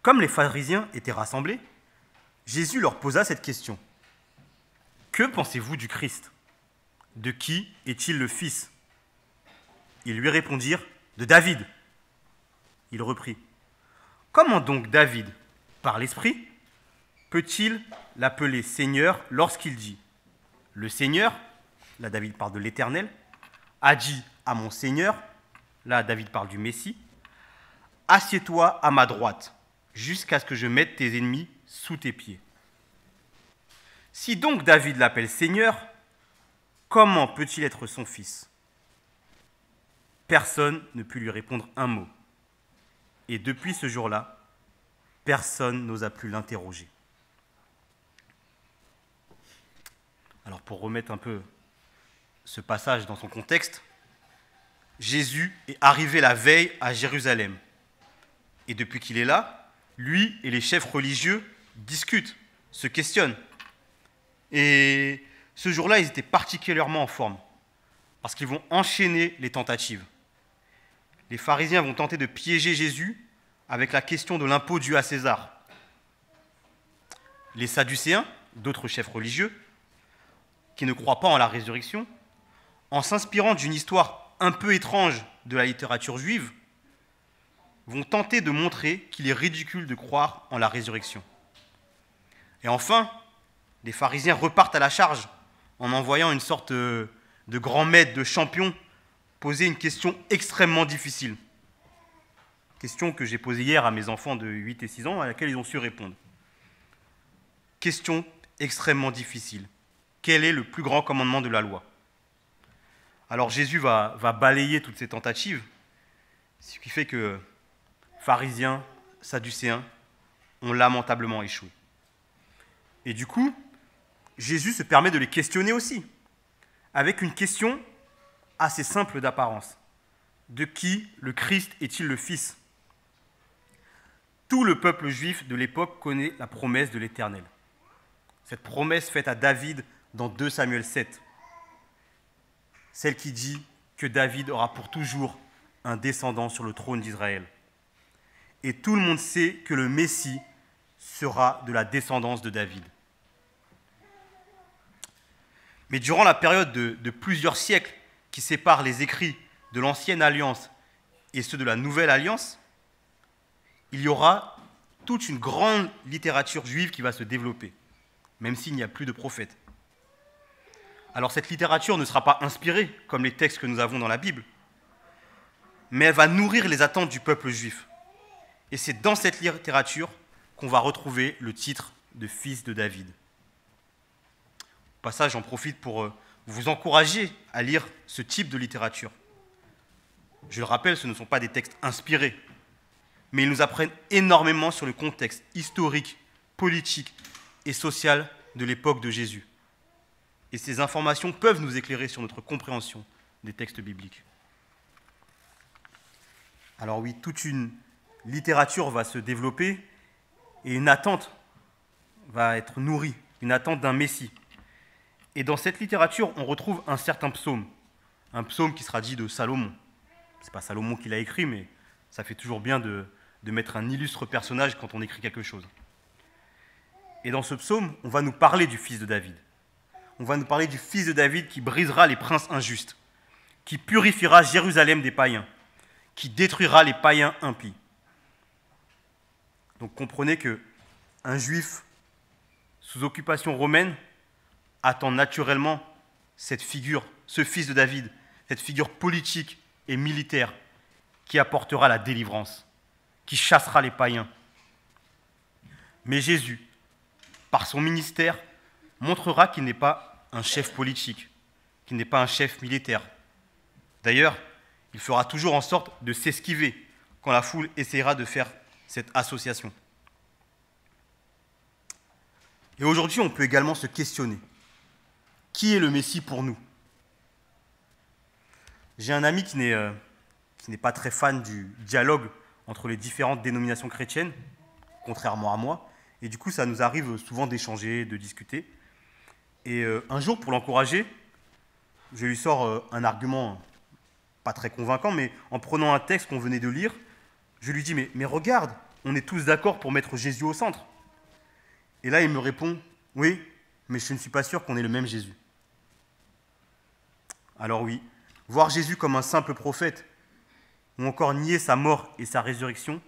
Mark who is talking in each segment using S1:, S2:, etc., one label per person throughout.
S1: Comme les pharisiens étaient rassemblés, Jésus leur posa cette question. « Que pensez-vous du Christ? De qui est-il le fils ?» Ils lui répondirent, « De David. » Il reprit, « Comment donc David, par l'Esprit, peut-il l'appeler Seigneur lorsqu'il dit, « Le Seigneur », là David parle de l'Éternel, a dit à mon Seigneur, là David parle du Messie, « Assieds-toi à ma droite, jusqu'à ce que je mette tes ennemis sous tes pieds. » Si donc David l'appelle Seigneur, comment peut-il être son fils? Personne ne put lui répondre un mot. Et depuis ce jour-là, personne n'osa plus l'interroger. Alors pour remettre un peu ce passage dans son contexte, Jésus est arrivé la veille à Jérusalem. Et depuis qu'il est là, lui et les chefs religieux discutent, se questionnent. Et ce jour-là, ils étaient particulièrement en forme, parce qu'ils vont enchaîner les tentatives. Les pharisiens vont tenter de piéger Jésus avec la question de l'impôt dû à César. Les Sadducéens, d'autres chefs religieux, qui ne croient pas en la résurrection, en s'inspirant d'une histoire un peu étrange de la littérature juive, vont tenter de montrer qu'il est ridicule de croire en la résurrection. Et enfin, les pharisiens repartent à la charge en envoyant une sorte de grand maître, de champion, poser une question extrêmement difficile. Question que j'ai posée hier à mes enfants de 8 et 6 ans, à laquelle ils ont su répondre. Question extrêmement difficile. Quel est le plus grand commandement de la loi? Alors Jésus va balayer toutes ces tentatives, ce qui fait que pharisiens, sadducéens ont lamentablement échoué. Et du coup, Jésus se permet de les questionner aussi, avec une question assez simple d'apparence. De qui le Christ est-il le Fils? Tout le peuple juif de l'époque connaît la promesse de l'Éternel. Cette promesse faite à David dans 2 Samuel 7. Celle qui dit que David aura pour toujours un descendant sur le trône d'Israël. Et tout le monde sait que le Messie sera de la descendance de David. Mais durant la période de plusieurs siècles qui séparent les écrits de l'Ancienne Alliance et ceux de la Nouvelle Alliance, il y aura toute une grande littérature juive qui va se développer, même s'il n'y a plus de prophètes. Alors cette littérature ne sera pas inspirée comme les textes que nous avons dans la Bible, mais elle va nourrir les attentes du peuple juif. Et c'est dans cette littérature qu'on va retrouver le titre de fils de David. Au passage, j'en profite pour vous encourager à lire ce type de littérature. Je le rappelle, ce ne sont pas des textes inspirés, mais ils nous apprennent énormément sur le contexte historique, politique et social de l'époque de Jésus. Et ces informations peuvent nous éclairer sur notre compréhension des textes bibliques. Alors oui, toute une littérature va se développer et une attente va être nourrie, une attente d'un Messie. Et dans cette littérature, on retrouve un certain psaume qui sera dit de Salomon. Ce n'est pas Salomon qui l'a écrit, mais ça fait toujours bien de mettre un illustre personnage quand on écrit quelque chose. Et dans ce psaume, on va nous parler du fils de David. On va nous parler du fils de David qui brisera les princes injustes, qui purifiera Jérusalem des païens, qui détruira les païens impies. Donc comprenez qu'un juif sous occupation romaine attend naturellement cette figure, ce fils de David, cette figure politique et militaire qui apportera la délivrance, qui chassera les païens. Mais Jésus, par son ministère, montrera qu'il n'est pas un chef politique, qu'il n'est pas un chef militaire. D'ailleurs, il fera toujours en sorte de s'esquiver quand la foule essaiera de faire cette association. Et aujourd'hui, on peut également se questionner. Qui est le Messie pour nous? J'ai un ami qui n'est pas très fan du dialogue entre les différentes dénominations chrétiennes, contrairement à moi. Et du coup, ça nous arrive souvent d'échanger, de discuter. Et un jour, pour l'encourager, je lui sors un argument pas très convaincant, mais en prenant un texte qu'on venait de lire, je lui dis « mais regarde, on est tous d'accord pour mettre Jésus au centre. Et là, il me répond, oui, mais je ne suis pas sûr qu'on ait le même Jésus. Alors oui, voir Jésus comme un simple prophète, ou encore nier sa mort et sa résurrection,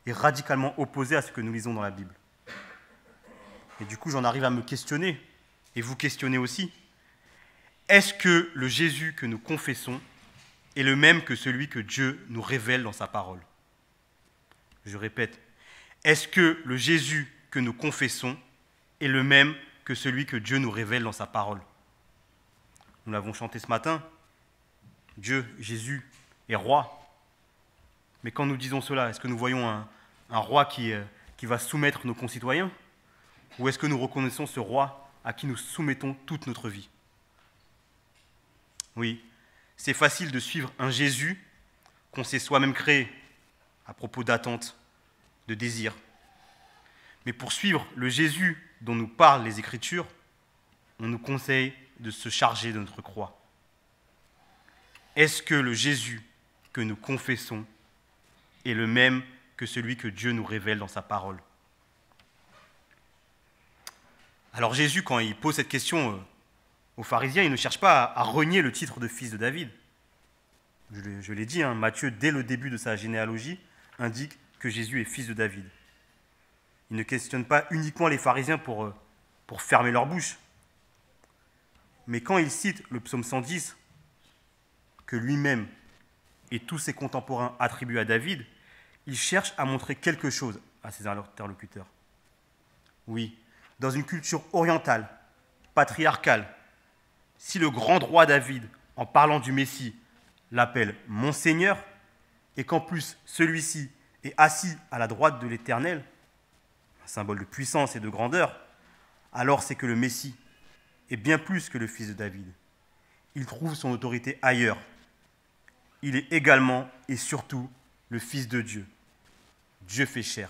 S1: est radicalement opposé à ce que nous lisons dans la Bible. Et du coup, j'en arrive à me questionner, et vous questionner aussi. Est-ce que le Jésus que nous confessons est le même que celui que Dieu nous révèle dans sa parole? Je répète, est-ce que le Jésus que nous confessons est le même que celui que Dieu nous révèle dans sa parole? Nous l'avons chanté ce matin, Dieu, Jésus, est roi. Mais quand nous disons cela, est-ce que nous voyons un roi qui va soumettre nos concitoyens? Ou est-ce que nous reconnaissons ce roi à qui nous soumettons toute notre vie? Oui, c'est facile de suivre un Jésus qu'on s'est soi-même créé à propos d'attentes, de désirs. Mais pour suivre le Jésus dont nous parlent les Écritures, on nous conseille de se charger de notre croix. Est-ce que le Jésus que nous confessons est le même que celui que Dieu nous révèle dans sa parole? Alors Jésus, quand il pose cette question aux pharisiens, il ne cherche pas à renier le titre de fils de David. Je l'ai dit, Matthieu, dès le début de sa généalogie, indique que Jésus est fils de David. Il ne questionne pas uniquement les pharisiens pour fermer leur bouche. Mais quand il cite le psaume 110, que lui-même et tous ses contemporains attribuent à David, il cherche à montrer quelque chose à ses interlocuteurs. Oui, dans une culture orientale, patriarcale, si le grand roi David, en parlant du Messie, l'appelle « mon Seigneur », et qu'en plus celui-ci est assis à la droite de l'Éternel, un symbole de puissance et de grandeur, alors c'est que le Messie est bien plus que le fils de David. Il trouve son autorité ailleurs. Il est également et surtout le Fils de Dieu. Dieu fait chair.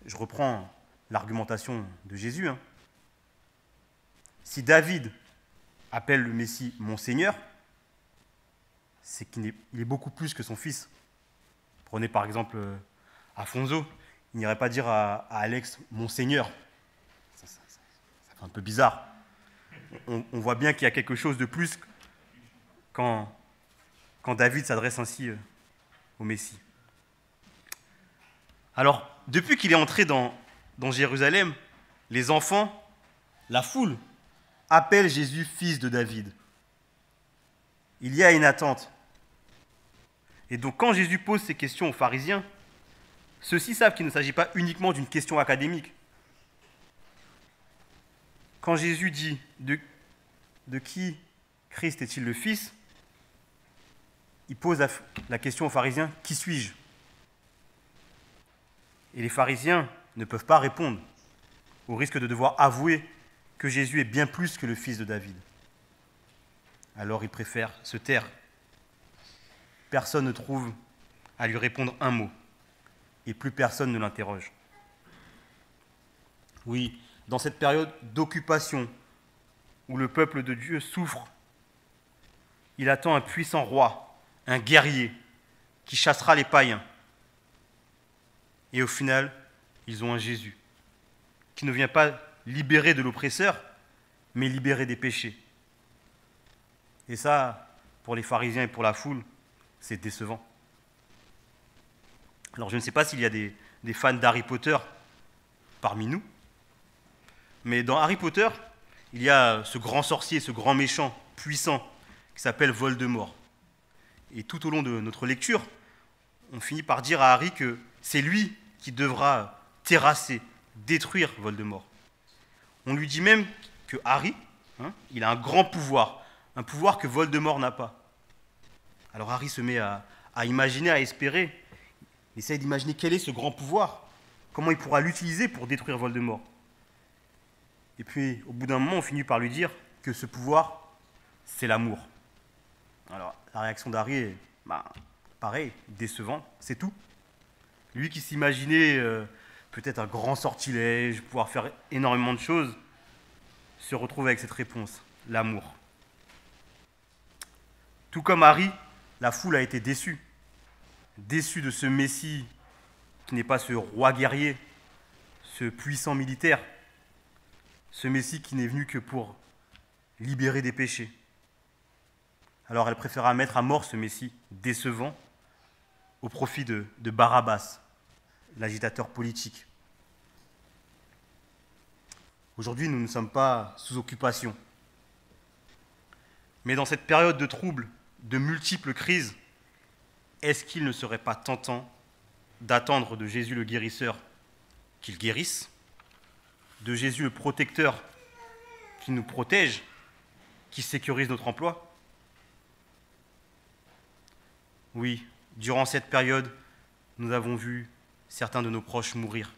S1: Je reprends l'argumentation de Jésus. Si David appelle le Messie « mon Seigneur », c'est qu'il est beaucoup plus que son fils. Prenez par exemple Afonso, il n'irait pas dire à Alex « mon Seigneur ». Ça fait un peu bizarre. On voit bien qu'il y a quelque chose de plus quand David s'adresse ainsi au Messie. Alors, depuis qu'il est entré dans Jérusalem, les enfants, la foule, appellent Jésus fils de David. Il y a une attente. Et donc, quand Jésus pose ces questions aux pharisiens, ceux-ci savent qu'il ne s'agit pas uniquement d'une question académique. Quand Jésus dit de qui Christ est-il le Fils, il pose la question aux pharisiens, qui suis-je? Et les pharisiens ne peuvent pas répondre, au risque de devoir avouer que Jésus est bien plus que le fils de David. Alors ils préfèrent se taire. Personne ne trouve à lui répondre un mot, et plus personne ne l'interroge. Oui, dans cette période d'occupation où le peuple de Dieu souffre, il attend un puissant roi, un guerrier, qui chassera les païens. Et au final, ils ont un Jésus, qui ne vient pas libérer de l'oppresseur, mais libérer des péchés. Et ça, pour les pharisiens et pour la foule, c'est décevant. Alors je ne sais pas s'il y a des fans d'Harry Potter parmi nous, mais dans Harry Potter, il y a ce grand sorcier, ce grand méchant, puissant, qui s'appelle Voldemort. Et tout au long de notre lecture, on finit par dire à Harry que c'est lui qui devra terrasser, détruire Voldemort. On lui dit même que Harry, il a un grand pouvoir, un pouvoir que Voldemort n'a pas. Alors Harry se met à imaginer, à espérer. Il essaye d'imaginer quel est ce grand pouvoir, comment il pourra l'utiliser pour détruire Voldemort. Et puis, au bout d'un moment, on finit par lui dire que ce pouvoir, c'est l'amour. Alors, la réaction d'Harry est, pareil, décevant, c'est tout. Lui qui s'imaginait peut-être un grand sortilège, pouvoir faire énormément de choses, se retrouve avec cette réponse, l'amour. Tout comme Harry, la foule a été déçue. Déçue de ce Messie qui n'est pas ce roi guerrier, ce puissant militaire, ce Messie qui n'est venu que pour libérer des péchés. Alors elle préféra mettre à mort ce Messie décevant au profit de Barabbas, l'agitateur politique. Aujourd'hui, nous ne sommes pas sous occupation. Mais dans cette période de troubles, de multiples crises, est-ce qu'il ne serait pas tentant d'attendre de Jésus le guérisseur qu'il guérisse, de Jésus le protecteur qui nous protège, qui sécurise notre emploi? Oui, durant cette période, nous avons vu certains de nos proches mourir.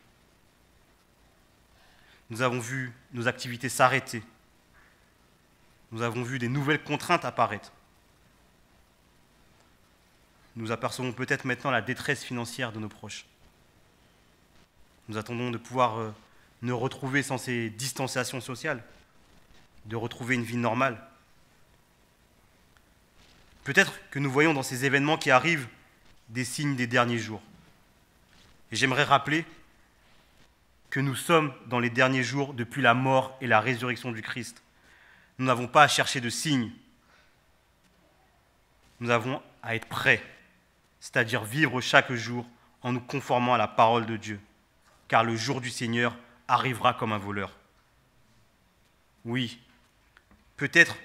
S1: Nous avons vu nos activités s'arrêter. Nous avons vu des nouvelles contraintes apparaître. Nous apercevons peut-être maintenant la détresse financière de nos proches. Nous attendons de pouvoir nous retrouver sans ces distanciations sociales, de retrouver une vie normale. Peut-être que nous voyons dans ces événements qui arrivent des signes des derniers jours. Et j'aimerais rappeler que nous sommes dans les derniers jours depuis la mort et la résurrection du Christ. Nous n'avons pas à chercher de signes. Nous avons à être prêts, c'est-à-dire vivre chaque jour en nous conformant à la parole de Dieu, car le jour du Seigneur arrivera comme un voleur. Oui, peut-être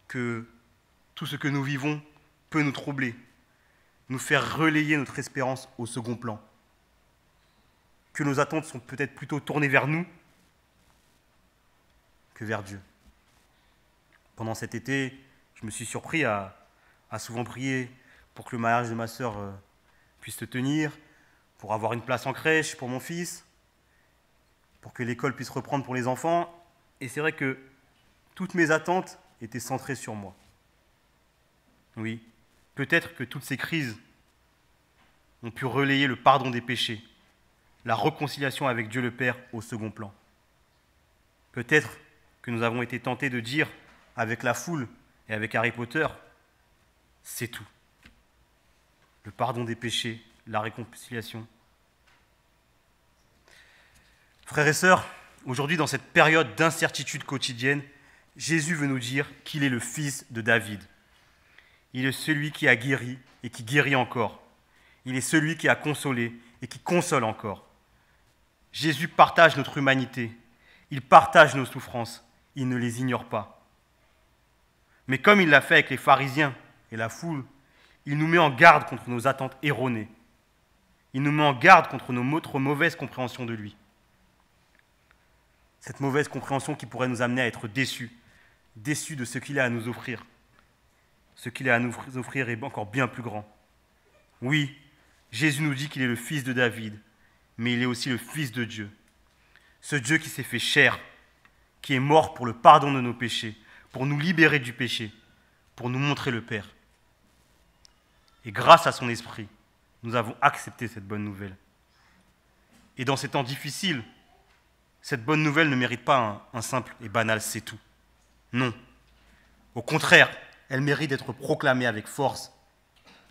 S1: que tout ce que nous vivons peut nous troubler, nous faire relayer notre espérance au second plan, que nos attentes sont peut-être plutôt tournées vers nous que vers Dieu. Pendant cet été, je me suis surpris à souvent prier pour que le mariage de ma sœur puisse se tenir, pour avoir une place en crèche pour mon fils, pour que l'école puisse reprendre pour les enfants. Et c'est vrai que toutes mes attentes étaient centrées sur moi. Oui, peut-être que toutes ces crises ont pu relayer le pardon des péchés, la réconciliation avec Dieu le Père au second plan. Peut-être que nous avons été tentés de dire avec la foule et avec Harry Potter, c'est tout. Le pardon des péchés, la réconciliation. Frères et sœurs, aujourd'hui, dans cette période d'incertitude quotidienne, Jésus veut nous dire qu'il est le fils de David. Il est celui qui a guéri et qui guérit encore. Il est celui qui a consolé et qui console encore. Jésus partage notre humanité. Il partage nos souffrances. Il ne les ignore pas. Mais comme il l'a fait avec les pharisiens et la foule, il nous met en garde contre nos attentes erronées. Il nous met en garde contre notre mauvaise compréhension de lui. Cette mauvaise compréhension qui pourrait nous amener à être déçus de ce qu'il a à nous offrir. Ce qu'il a à nous offrir est encore bien plus grand. Oui, Jésus nous dit qu'il est le fils de David, mais il est aussi le fils de Dieu. Ce Dieu qui s'est fait chair, qui est mort pour le pardon de nos péchés, pour nous libérer du péché, pour nous montrer le Père. Et grâce à son esprit, nous avons accepté cette bonne nouvelle. Et dans ces temps difficiles, cette bonne nouvelle ne mérite pas un simple et banal c'est tout. Non. Au contraire, elle mérite d'être proclamée avec force,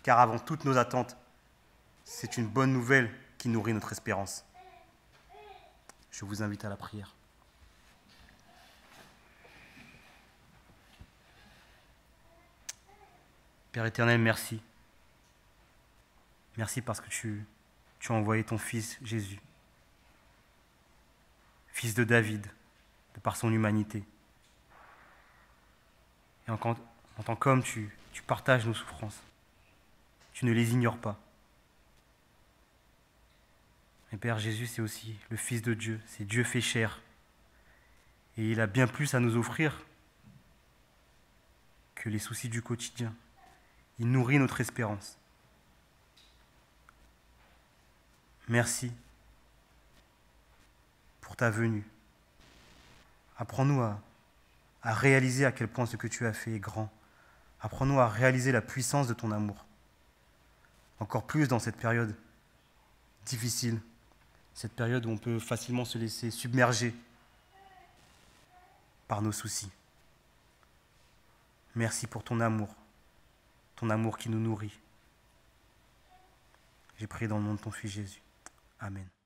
S1: car avant toutes nos attentes, c'est une bonne nouvelle qui nourrit notre espérance. Je vous invite à la prière. Père éternel, merci. Merci parce que tu as envoyé ton Fils Jésus, Fils de David, de par son humanité. Et en tant qu'homme, tu partages nos souffrances. Tu ne les ignores pas. Et Père, Jésus, c'est aussi le Fils de Dieu, c'est Dieu fait chair. Et il a bien plus à nous offrir que les soucis du quotidien. Il nourrit notre espérance. Merci pour ta venue. Apprends-nous à réaliser à quel point ce que tu as fait est grand. Apprends-nous à réaliser la puissance de ton amour. Encore plus dans cette période difficile, cette période où on peut facilement se laisser submerger par nos soucis. Merci pour ton amour qui nous nourrit. J'ai prié dans le nom de ton Fils Jésus. Amen.